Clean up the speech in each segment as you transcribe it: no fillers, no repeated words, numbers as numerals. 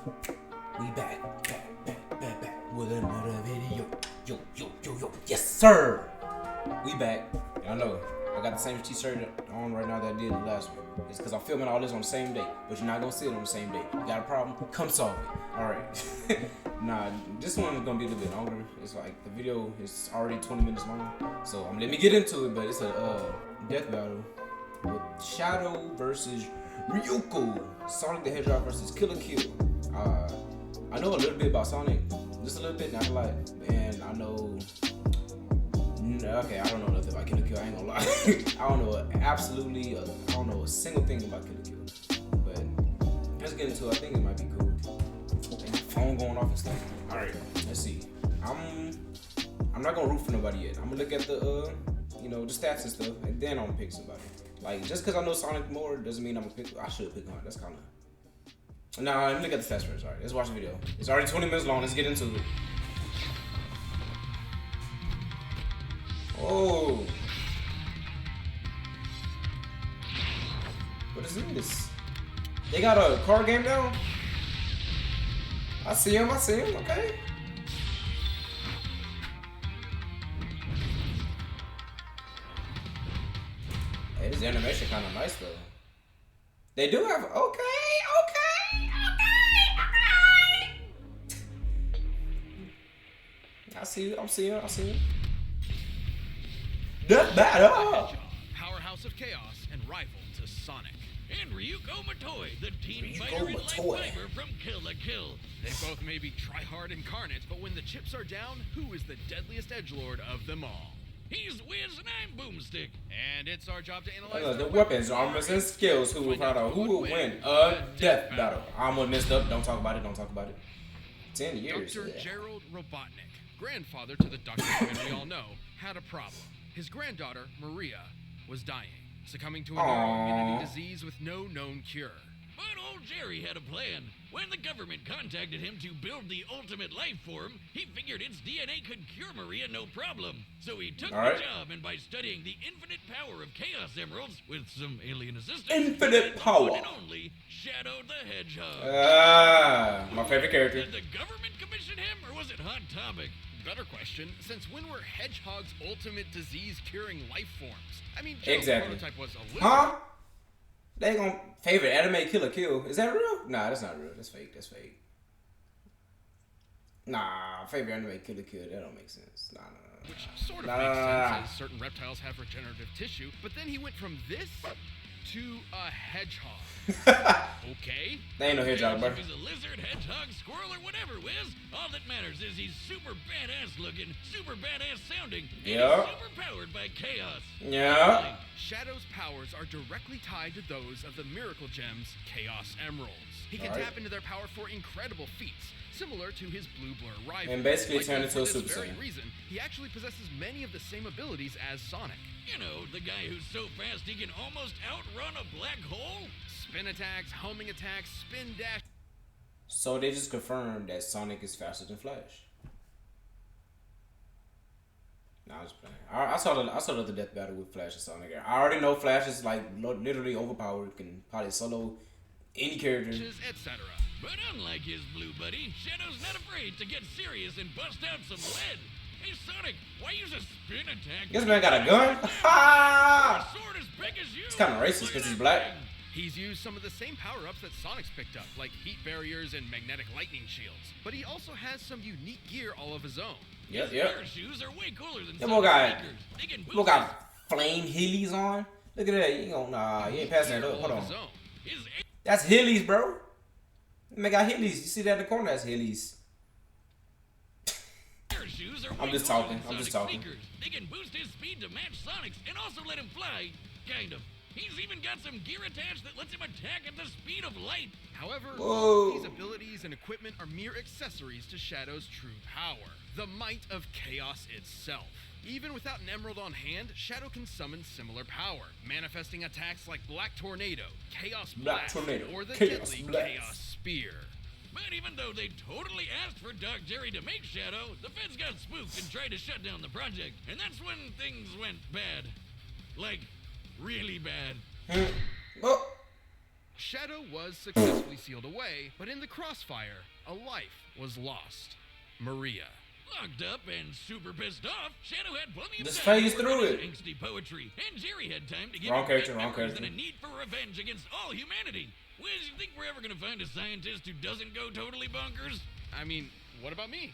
We back with another video. Yo. Yes, sir. We back. I know I got the same t-shirt on right now that I did the last one. It's because I'm filming all this on the same day, but you're not gonna see it on the same day. You got a problem? Come solve it. All right. Nah, this one is gonna be a little bit longer. It's like the video is already 20 minutes long, so let me get into it. But it's a death battle with Shadow versus Ryuko. Sonic the Hedgehog versus Killer Kill. I know a little bit about Sonic, just a little bit, not a lot, and I know. Okay, I don't know nothing about Killer Kill. I ain't gonna lie. I don't know I don't know a single thing about Killer Kill. But let's get into it. I think it might be cool. Phone going off and stuff. All right, let's see. I'm not gonna root for nobody yet. I'm gonna look at the the stats and stuff, and then I'm gonna pick somebody. Like just because I know Sonic more doesn't mean I'm gonna pick. I should pick one. That's kind of. Nah, let me look at the stats first. All right, let's watch the video. It's already 20 minutes long. Let's get into it. Oh. What is this? They got a card game now? I see him, okay. Hey, this animation kind of nice though. They do have, okay. I'm seeing you. Deathbattle! Powerhouse of chaos and rival to Sonic. And Ryuko Matoi, the teen fighter and light climber from Kill la Kill. They both may be try-hard incarnates, but when the chips are down, who is the deadliest edgelord of them all? He's Wiz and I'm Boomstick. And it's our job to analyze the weapons, armors, and skills. Who will find out who will win a death battle. I almost messed up. Don't talk about it. 10 years. Dr. Gerald Robotnik, grandfather to the Dr. we all know, had a problem. His granddaughter, Maria, was dying, succumbing to a neuroimmunity disease with no known cure. But old Jerry had a plan. When the government contacted him to build the ultimate life form, he figured its DNA could cure Maria no problem. So he took the job, and by studying the infinite power of Chaos Emeralds with some alien assistance, infinite power, and only Shadow the Hedgehog. My favorite character. Did the government commission him, or was it Hot Topic? Better question, since when were hedgehogs ultimate disease-curing life forms? I mean, Joe's prototype was a lizard. Huh? They gonna favorite anime Killer Kill. Is that real? Nah, that's not real. That's fake. Nah, favorite anime Killer Kill. That don't make sense. Nah. Which sort of makes sense, as certain reptiles have regenerative tissue. But then he went from this to a hedgehog. Okay. They ain't no hedgehog, bro. If he's a lizard, hedgehog, squirrel, or whatever, Wiz, all that matters is he's super badass looking, super badass sounding, and he's super powered by chaos. Yeah. Shadow's powers are directly tied to those of the miracle gems, Chaos Emeralds. He can tap into their power for incredible feats, similar to his blue blur rival. And basically turn into a Super Saiyan. For this very reason, he actually possesses many of the same abilities as Sonic. You know, the guy who's so fast he can almost outrun a black hole? Spin attacks, homing attacks, spin dash. So they just confirmed that Sonic is faster than Flash. Nah, I was playing. I saw the death battle with Flash and Sonic. I already know Flash is like literally overpowered, can probably solo any character, etc. But unlike his blue buddy, Shadow's not afraid to get serious and bust out some lead. Hey Sonic, why use a spin attack? This man got a gun? Ha! Sword as big as you. It's kind of racist because he's black. He's used some of the same power-ups that Sonic's picked up, like heat barriers and magnetic lightning shields. But he also has some unique gear all of his own. Yep. Shoes are way cooler than that boy got flame Heelys on. Look at that. You ain't passing that up. Hold on. That's Heelys, bro. Man got Heelys. You see that in the corner? That's Heelys. I'm just talking. They can boost his speed to match Sonic's and also let him fly. Kind of. He's even got some gear attached that lets him attack at the speed of light. However, these abilities and equipment are mere accessories to Shadow's true power, the might of chaos itself. Even without an emerald on hand, Shadow can summon similar power, manifesting attacks like Black Tornado, Chaos Blast, or the deadly Chaos Spear. But even though they totally asked for Doc Jerry to make Shadow, the feds got spooked and tried to shut down the project. And that's when things went bad. Like, really bad. Shadow was successfully sealed away, but in the crossfire, a life was lost. Maria. Locked up and super pissed off, Shadow had plenty of Just time phase to work through on his it. angsty poetry, and Jerry had time to give Wrong him character, great wrong memories character. and a need for revenge against all humanity. Wiz, you think we're ever gonna find a scientist who doesn't go totally bonkers? I mean, what about me?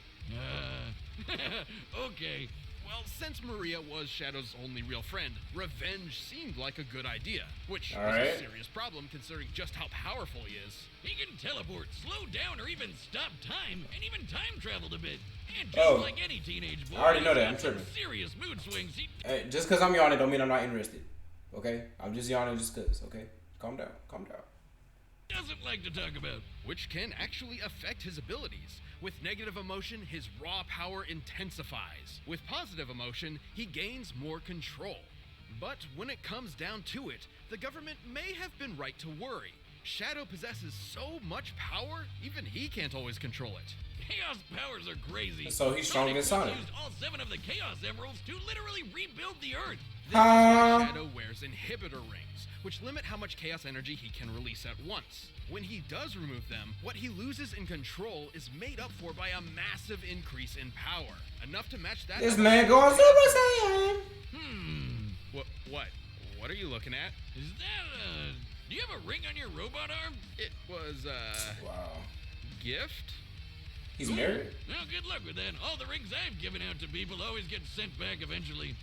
Okay. Well, since Maria was Shadow's only real friend, revenge seemed like a good idea, which All is right. a serious problem considering just how powerful he is. He can teleport, slow down, or even stop time, and even time traveled a bit. And just Oh. like any teenage boy, I already know he's that, I'm got some tripping. serious mood swings. He Hey, just because I'm yawning don't mean I'm not interested. Okay? I'm just yawning just because, okay? Calm down, calm down. doesn't like to talk about. Which can actually affect his abilities. With negative emotion, his raw power intensifies. With positive emotion, he gains more control. But when it comes down to it, the government may have been right to worry. Shadow possesses so much power, even he can't always control it. Chaos powers are crazy. So he's stronger than Sonic. used all 7 of the Chaos Emeralds to literally rebuild the Earth. This is why Shadow wears inhibitor rings, which limit how much chaos energy he can release at once. When he does remove them, what he loses in control is made up for by a massive increase in power, enough to match that. This man going Super Saiyan. What are you looking at? Is that, do you have a ring on your robot arm? It was, Wow. gift? He's married? Well, good luck with that. All the rings I've given out to people always get sent back eventually.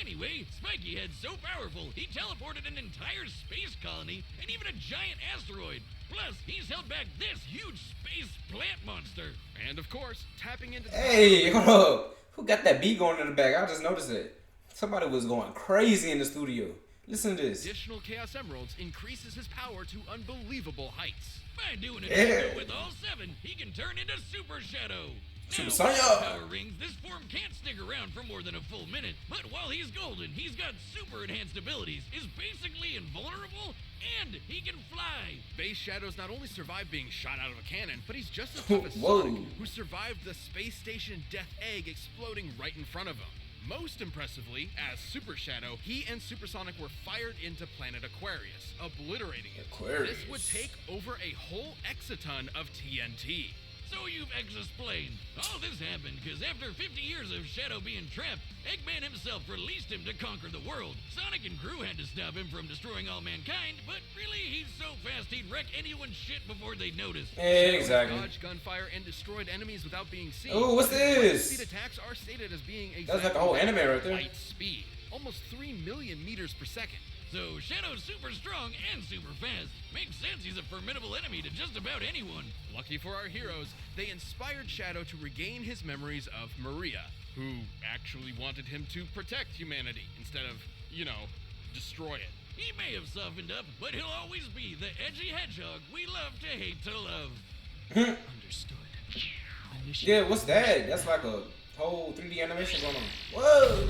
Anyway, Spiky Head's so powerful, he teleported an entire space colony and even a giant asteroid. Plus, he's held back this huge space plant monster. And of course, tapping into the Hey, hold up. Who got that beat going in the back? I just noticed it. Somebody was going crazy in the studio. Listen to this. additional Chaos Emeralds increases his power to unbelievable heights. By doing a Yeah. combo with all 7, he can turn into Super Shadow. Super Now, Saiyan. with power rings, this form can't stick around for more than a full minute. But while he's golden, he's got super enhanced abilities, is basically invulnerable, and he can fly. Base Shadow's not only survived being shot out of a cannon, but he's just as tough as Whoa. Sonic, who survived the space station Death Egg exploding right in front of him. Most impressively, as Super Shadow, he and Supersonic were fired into planet Aquarius, obliterating it. Aquarius. This would take over a whole exaton of TNT. So you've explained. All this happened because after 50 years of Shadow being trapped, Eggman himself released him to conquer the world. Sonic and crew had to stop him from destroying all mankind, but really, he's so fast he'd wreck anyone's shit before they'd notice. Exactly. Dodged gunfire and destroyed enemies without being seen. Oh, what's this? Speed attacks are stated as being That's like a whole anime right there. light speed, almost 3 million meters per second. So Shadow's super strong and super fast. Makes sense he's a formidable enemy to just about anyone. Lucky for our heroes, they inspired Shadow to regain his memories of Maria, who actually wanted him to protect humanity instead of, destroy it. He may have softened up, but he'll always be the edgy hedgehog we love to hate to love. Understood. Yeah, what's that? That's like a whole 3D animation going on. Whoa!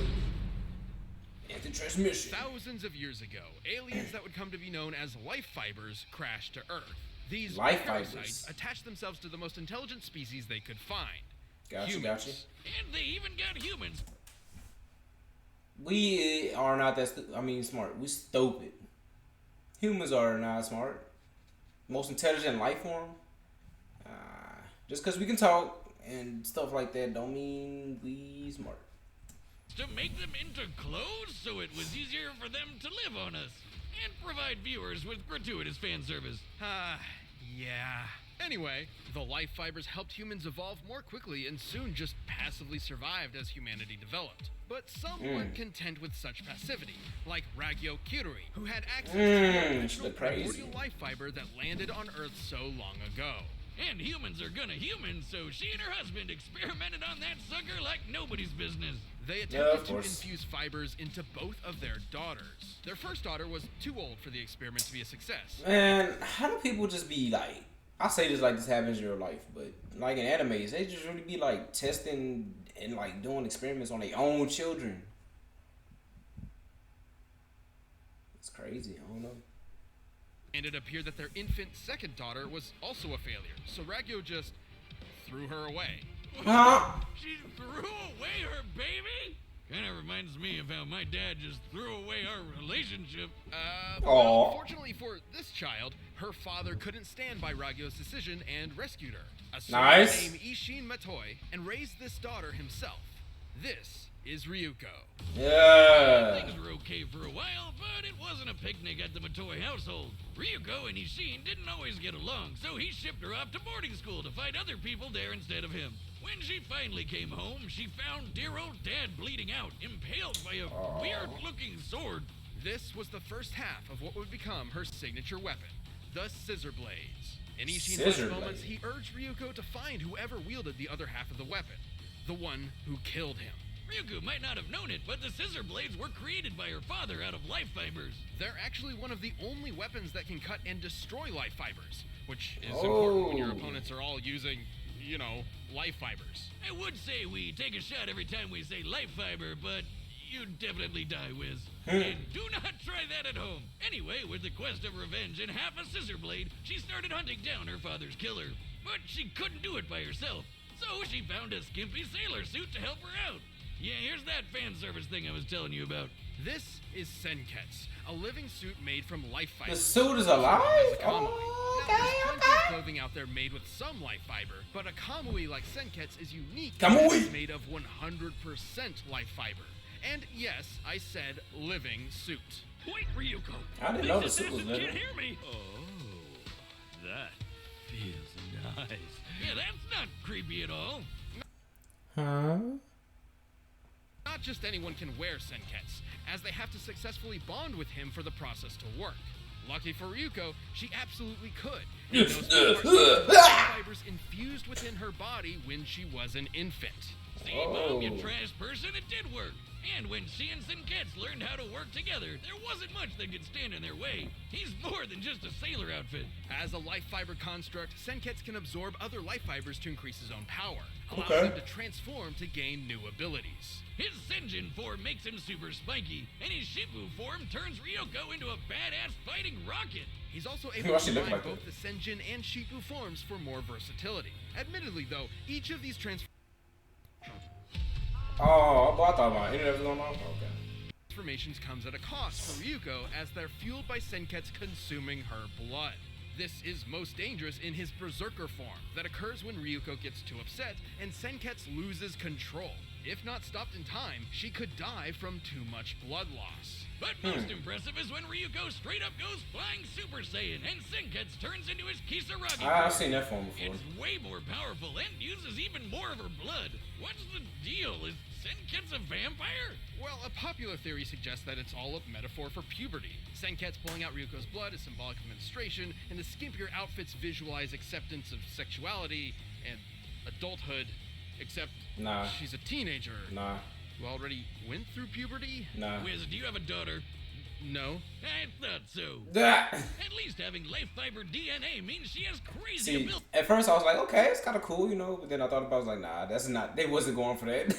Anti-transmission. Thousands of years ago, aliens that would come to be known as life fibers crashed to Earth. These Life parasites fibers. attached themselves to the most intelligent species they could find. Gotcha, humans. gotcha. And they even got humans. We are not that smart. We stupid. Humans are not smart. Most intelligent life form. Just because we can talk and stuff like that don't mean we smart. To make them into clothes so it was easier for them to live on us. And provide viewers with gratuitous fan service. Yeah. Anyway, the life fibers helped humans evolve more quickly and soon just passively survived as humanity developed. But some weren't content with such passivity, like Ryuko, who had access to the original primordial life fiber that landed on Earth so long ago. And humans are gonna human, so she and her husband experimented on that sucker like nobody's business. They attempted to infuse fibers into both of their daughters. Their first daughter was too old for the experiment to be a success. Man, how do people just be like, I say this like this happens in real life, but like in animes, they just really be like testing and like doing experiments on their own children. It's crazy, I don't know. And it appeared that their infant second daughter was also a failure, so Ryuko just threw her away. Huh? She threw away her baby? Kinda reminds me of how my dad just threw away our relationship. Well, fortunately for this child, her father couldn't stand by Ragyo's decision and rescued her. A soldier named Ishin Matoi, and raised this daughter himself. This is Ryuko. Yeah. Things were okay for a while, but it wasn't a picnic at the Matoi household. Ryuko and Ishin didn't always get along, so he shipped her off to boarding school to find other people there instead of him. When she finally came home, she found dear old dad bleeding out, impaled by a weird-looking sword. This was the first half of what would become her signature weapon, the scissor blades. In Ishin's last moments, he urged Ryuko to find whoever wielded the other half of the weapon, the one who killed him. Ryuko might not have known it, but the scissor blades were created by her father out of life fibers. They're actually one of the only weapons that can cut and destroy life fibers, which is important when your opponents are all using, you know, life fibers. I would say we take a shot every time we say life fiber, but you'd definitely die, Wiz. And do not try that at home. Anyway, with the quest of revenge and half a scissor blade, she started hunting down her father's killer. But she couldn't do it by herself, so she found a skimpy sailor suit to help her out. Yeah, here's that fan service thing I was telling you about. This is Senketsu, a living suit made from life fiber. The suit is alive? Oh, okay, there's plenty of clothing out there made with some life fiber, but a kamui like Senketsu is unique because it's made of 100% life fiber. And yes, I said living suit. Wait, Ryuko. I didn't know the suit was living. Can't hear me. Oh, that feels nice. Yeah, that's not creepy at all. Huh? Not just anyone can wear Senketsu, as they have to successfully bond with him for the process to work. Lucky for Ryuko, she absolutely could. And those fibers infused within her body when she was an infant. See, Mom, you trash person, it did work. And when she and Senketsu learned how to work together, there wasn't much that could stand in their way. He's more than just a sailor outfit. As a life fiber construct, Senketsu can absorb other life fibers to increase his own power, allowing him to transform to gain new abilities. His Senjin form makes him super spiky, and his Shifu form turns Ryuko into a badass fighting rocket. He's also able to combine both the Senjin and Shifu forms for more versatility. Admittedly, though, each of these Oh, I thought my internet was going off. Okay. transformations comes at a cost for Ryuko, as they're fueled by Senketsu consuming her blood. This is most dangerous in his berserker form that occurs when Ryuko gets too upset and Senketsu loses control. If not stopped in time, she could die from too much blood loss. But most impressive is when Ryuko straight up goes flying Super Saiyan and Senketsu turns into his Kisaragi. I've seen that form before. It's way more powerful and uses even more of her blood. What's the deal? Is Senketsu a vampire? Well, a popular theory suggests that it's all a metaphor for puberty. Senketsu pulling out Ryuko's blood is symbolic of menstruation, and the skimpier outfits visualize acceptance of sexuality and adulthood, except she's a teenager. Who already went through puberty? Wiz, do you have a daughter? No. I thought so. At least having life fiber DNA means she has crazy abilities. At first I was like, okay, it's kind of cool, you know, but then I thought about it, I was like, nah, that's not, they wasn't going for that.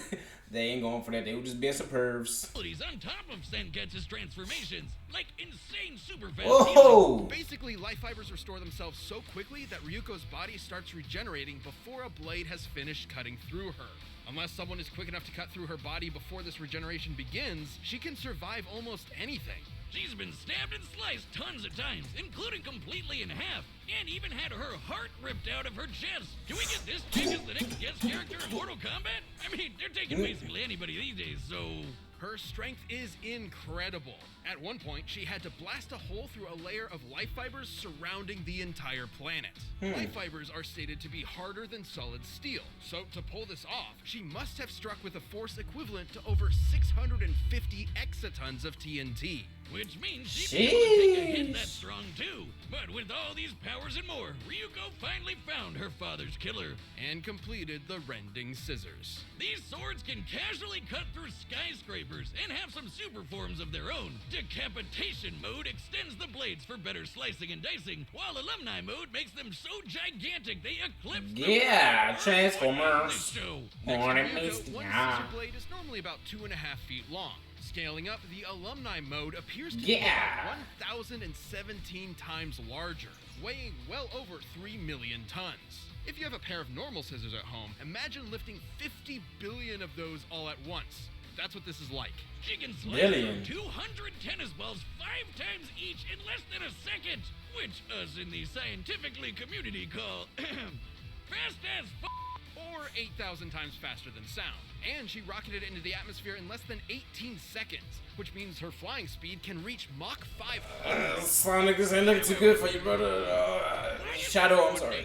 They ain't going for that. They were just being some pervs. On top of Senketsu's transformations, like insane super fast. Whoa! Basically, life fibers restore themselves so quickly that Ryuko's body starts regenerating before a blade has finished cutting through her. Unless someone is quick enough to cut through her body before this regeneration begins, she can survive almost anything. She's been stabbed and sliced tons of times, including completely in half, and even had her heart ripped out of her chest. Can we get this chick as the next guest character in Mortal Kombat? I mean, they're taking basically anybody these days, so... Her strength is incredible. At one point, she had to blast a hole through a layer of life fibers surrounding the entire planet. Life fibers are stated to be harder than solid steel, so to pull this off, she must have struck with a force equivalent to over 650 exatons of TNT. Which means she'd be able to take a hit that strong too. But with all these powers and more, Ryuko finally found her father's killer. And completed the rending scissors. These swords can casually cut through skyscrapers and have some super forms of their own. Decapitation mode extends the blades for better slicing and dicing, while alumni mode makes them so gigantic they eclipse the Transformers. One scissor blade is normally about 2.5 feet long. Scaling up, the alumni mode appears to be about 1,017 times larger, weighing well over 3 million tons. If you have a pair of normal scissors at home, imagine lifting 50 billion of those all at once. That's what this is like. She can slice Billion. 200 tennis balls 5 times each in less than a second, which us in the scientifically community call fast as f***. Or 8,000 times faster than sound. And she rocketed it into the atmosphere in less than 18 seconds, which means her flying speed can reach Mach 500. Sonic, this ain't looking too good for you, brother. Shadow, I'm sorry.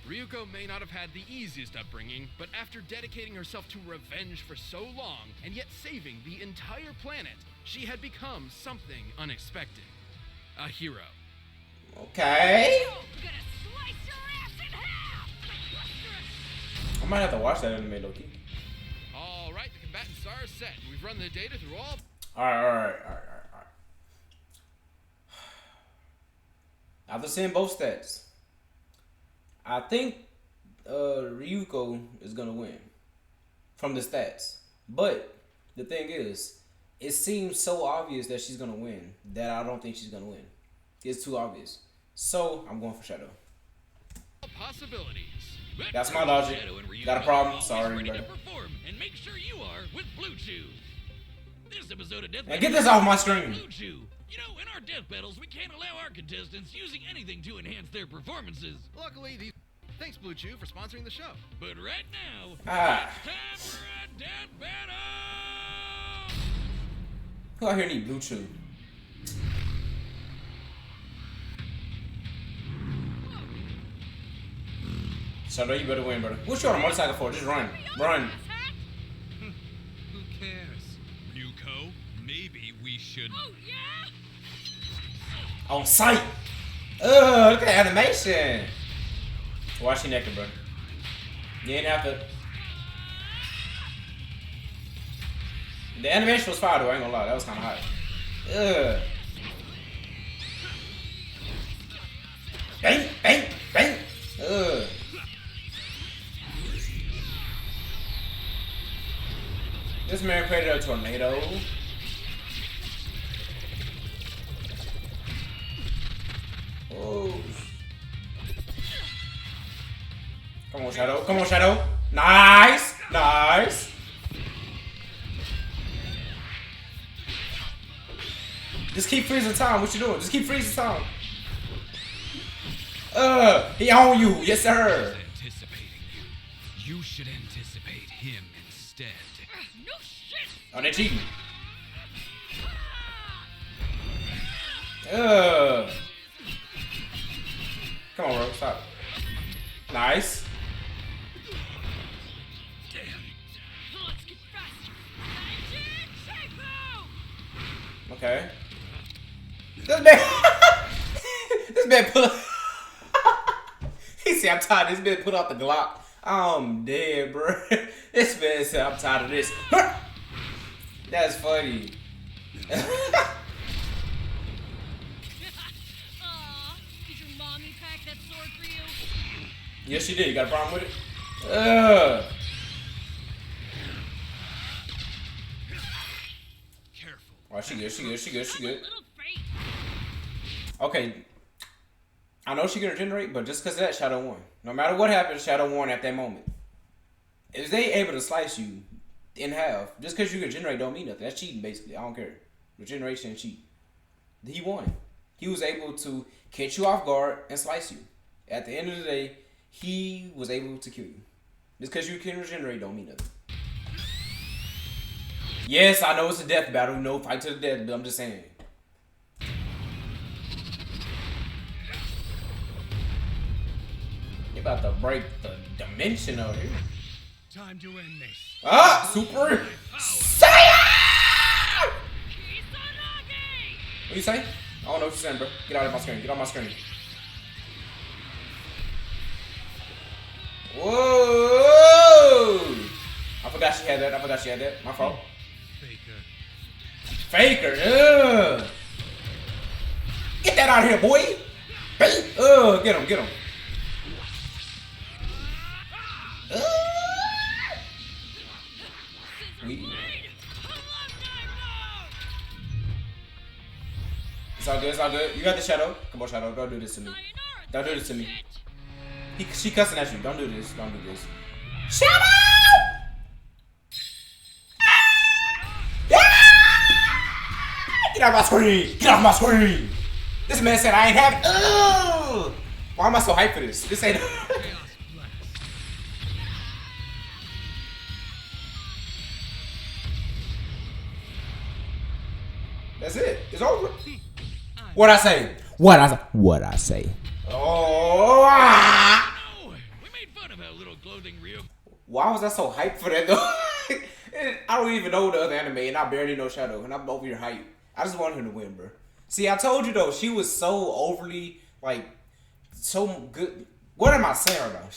Ryuko may not have had the easiest upbringing, but after dedicating herself to revenge for so long, and yet saving the entire planet, she had become something unexpected. A hero. Okay. I'm gonna slice your ass in half! I might have to watch that anime, Loki. All right, the combatants are set. We've run the data through all... Alright. After seeing both stats, I think Ryuko is gonna win from the stats. But the thing is, it seems so obvious that she's gonna win that I don't think she's gonna win. It's too obvious. So I'm going for Shadow. Possibilities. But That's my logic. Shadow and Ryuko Got a problem? are always Sorry, ready to brother. perform, and make sure you are with Blue Chew. This episode of Deathbattle. Now get this off my screen. Blue Chew. You know, in our death battles, we can't allow our contestants using anything to enhance their performances. Luckily, these... Thanks, Blue Chew, for sponsoring the show. But right now, Ah. it's time for a death battle. Who out here need Blue Chew? Shadow, you better win, brother. What you on a motorcycle for? Just run. Run. Who cares? Ryuko, maybe we should... Oh, yeah? On sight. Ugh, look at the animation. Watch your naked, bro. You ain't have to. The animation was fire though, I ain't gonna lie. That was kinda hot. Ugh. Bang, bang, bang. Ugh. This man created a tornado. Oh. Come on, Shadow. Come on, Shadow. Nice. Nice. Just keep freezing time. What you doing? Just keep freezing time. He on you. Yes, sir. Anticipating you. You should anticipate him instead. No shit! Oh, they're cheating. Come on, bro. Stop. Nice. Let's get faster! Okay. This man, this man put. He said, "I'm tired." This man put out the Glock. I'm dead, bro. This man said, "I'm tired of this." That's funny. Aw, did your mommy pack that sword for you? Yes, she did. You got a problem with it? Careful. Oh, she good. She good. She good. She good. Little fate. Okay. I know she can regenerate, but just because of that, Shadow won. No matter what happens, Shadow won at that moment. If they able to slice you in half, just because you can regenerate don't mean nothing. That's cheating, basically. I don't care. Regeneration and cheat. He won. He was able to catch you off guard and slice you. At the end of the day, he was able to kill you. Just because you can regenerate don't mean nothing. Yes, I know it's a death battle. No fight to the death, but I'm just saying. You're about to break the dimension over here. Time to end this. Ah, Super Saiyan! What you say? I don't know what you're saying, bro. Get out of my screen. Get off my screen. Whoa! I forgot she had that. I forgot she had that. My fault. Faker. Faker. Ugh. Get that out of here, boy. Ugh. Get him. Get him. It's all good. It's all good. You got the Shadow. Come on, Shadow. Don't do this to me. Don't do this to me. She cussing at you. Don't do this. Don't do this. Shadow! Get off my screen! Get off my screen! This man said I ain't having. Ugh! Why am I so hyped for this? This ain't. That's it. It's over. What I say? What I say? Oh! Ah! No, we made fun of how little clothing Ryuko. Why was I so hyped for that though? I don't even know the other anime, and I barely know Shadow, and I'm over here hyped. I just wanted him to win, bro. See, I told you though, she was so overly like so good. What am I saying right now?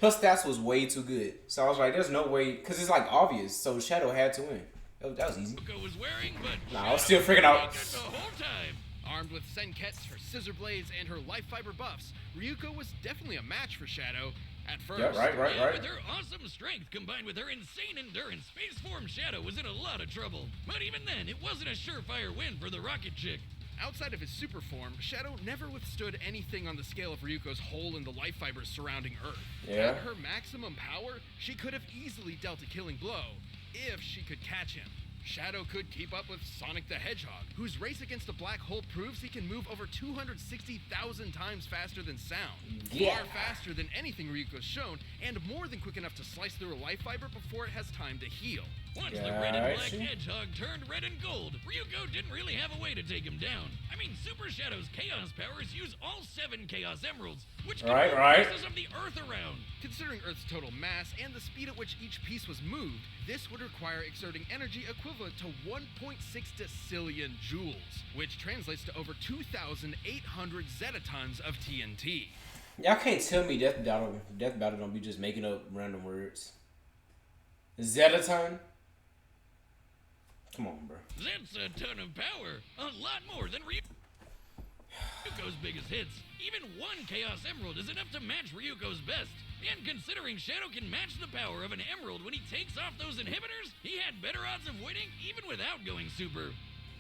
Her stats was way too good, so I was like, "There's no way," because it's like obvious. So Shadow had to win. That was easy. Ryuko was wearing, but Nah, I was still freaking out. the whole time. Armed with Senkets, her scissor blades, and her life fiber buffs, Ryuko was definitely a match for Shadow. At first, Yeah, right. With her awesome strength combined with her insane endurance, Space Form Shadow was in a lot of trouble. But even then, it wasn't a surefire win for the Rocket Chick. Outside of his super form, Shadow never withstood anything on the scale of Ryuko's hole in the life fibers surrounding Earth. Yeah. At her maximum power, she could have easily dealt a killing blow, if she could catch him. Shadow could keep up with Sonic the Hedgehog, whose race against a black hole proves he can move over 260,000 times faster than sound. Yeah. Far faster than anything Ryuko's shown, and more than quick enough to slice through a life fiber before it has time to heal. Once the red and black Gotcha. hedgehog turned red and gold, Ryuko didn't really have a way to take him down. I mean, Super Shadow's Chaos powers use all 7 Chaos Emeralds, which can move pieces of the Earth around. Considering Earth's total mass and the speed at which each piece was moved, this would require exerting energy equivalent to 1.6 decillion joules, which translates to over 2,800 zetatons of TNT. Y'all can't tell me Deathbattle don't be just making up random words. Zettaton? Come on, bro. That's a ton of power. A lot more than Ryuko's biggest hits. Even 1 Chaos Emerald is enough to match Ryuko's best. And considering Shadow can match the power of an emerald when he takes off those inhibitors, he had better odds of winning even without going super.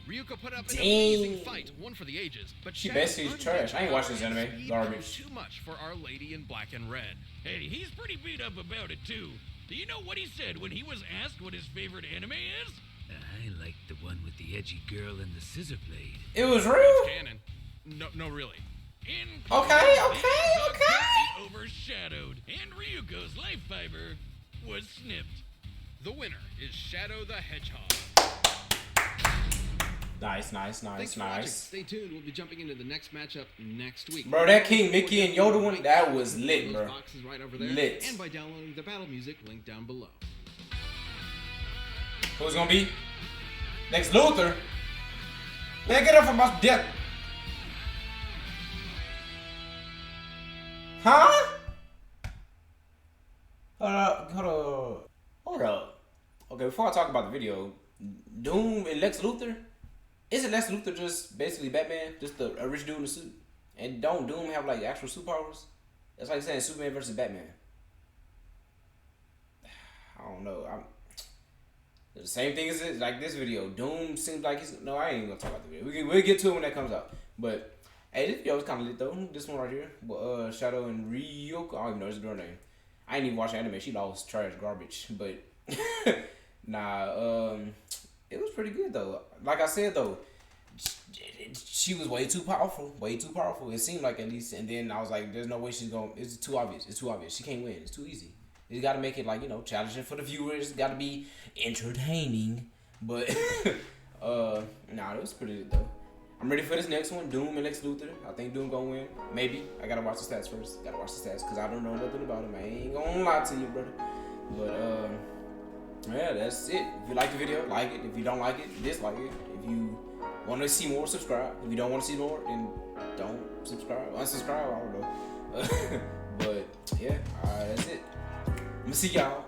Ryuko put up an amazing fight, one for the ages, but She Shadow's basically trash. I ain't watched this unmatched anime. speed Garbage. proved too much for Our Lady in Black and Red. Hey, he's pretty beat up about it too. Do you know what he said when he was asked what his favorite anime is? I like the one with the edgy girl and the scissor blade. It was real? Canon. No, really. Okay. Overshadowed, and Ryuko's life fiber was snipped. The winner is Shadow the Hedgehog. Nice. Thanks for watching. Stay tuned. We'll be jumping into the next matchup next week. Bro, that King Mickey and Yoda one, that was lit, bro. Those boxes right over there. Lit. And by downloading the battle music link down below. Who's gonna be? Lex Luthor? Man, get up from my death. Huh? Hold up. Okay, before I talk about the video, Doom and Lex Luthor? Isn't Lex Luthor just basically Batman? Just a rich dude in a suit? And don't Doom have like actual superpowers? That's like saying Superman versus Batman. I don't know. The same thing as like this video. Doom seems like he's... No, I ain't even gonna talk about the video. We'll get to it when that comes out. But, hey, this video was kind of lit though. This one right here. Shadow and Ryuko. I don't even know his girl name. I ain't even watch anime. She lost trash garbage. But, nah, it was pretty good though. Like I said though, she was way too powerful. It seemed like, at least. And then I was like, there's no way she's going... It's too obvious. She can't win. It's too easy. You got to make it like, you know, challenging for the viewers. Got to be entertaining. But, nah, it was pretty good though. I'm ready for this next one, Doom and Lex Luthor. I think Doom gonna win. Maybe. I gotta watch the stats first. Because I don't know nothing about him. I ain't gonna lie to you, brother. But, yeah, that's it. If you like the video, like it. If you don't like it, dislike it. If you want to see more, subscribe. If you don't want to see more, then don't subscribe. Unsubscribe, I don't know. But, yeah, that's it. I'm gonna see y'all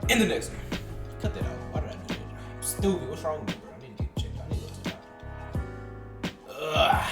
in the next one. Cut that out. Why did I do that? I'm stupid. What's wrong with me, bro? I need to get checked out. I need to go to the doctor. Ugh.